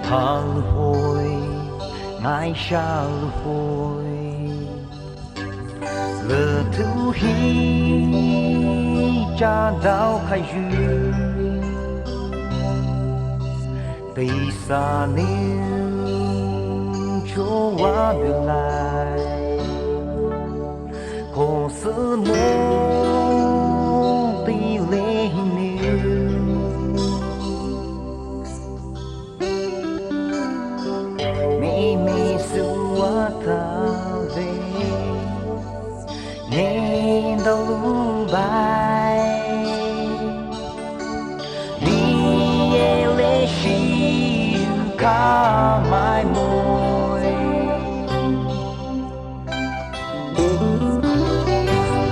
怕了會，愛上了會，了頭起乍到開雨，地撒牛就挖回來，紅色夢的淚牛。念到路白，你也淚是卡埋妹，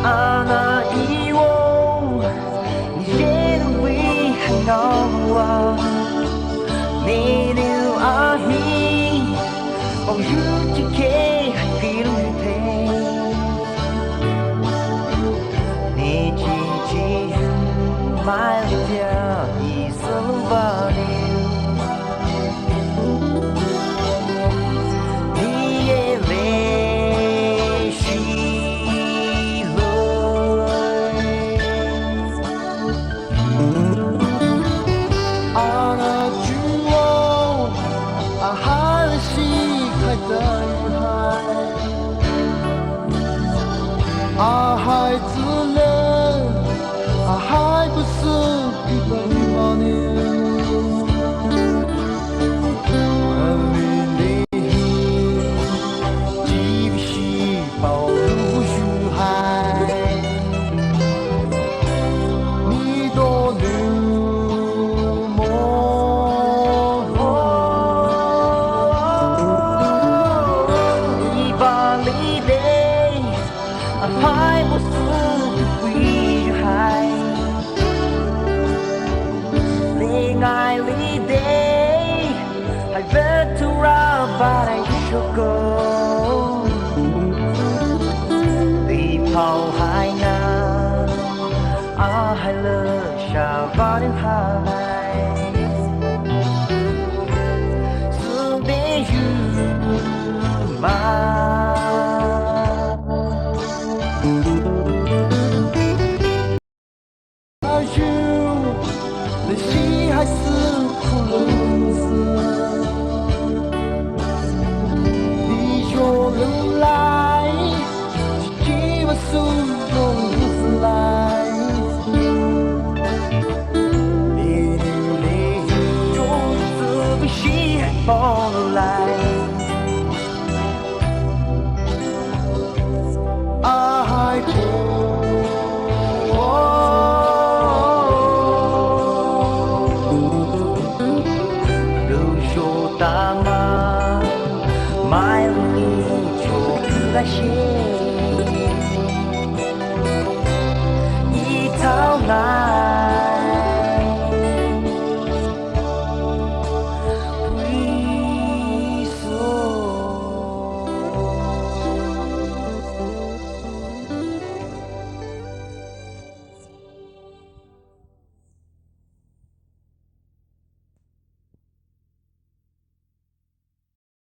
啊那一我，你也能為很高啊，你留阿咪，哦有幾天還記得你。買了條一色把你，你也淚洗了，啊那句我啊還是還在海，啊孩子呢啊還不是一般花年，而你既不是暴露於海，你多流夢，你把你的還不是歸於海。愛你的還不突然把你收購，地拋海南，啊海了下把人海，思念與愛。還是苦日子，你就能來，幾萬數用日子來，你用這筆戲放來，愛過。買了你就不來寫。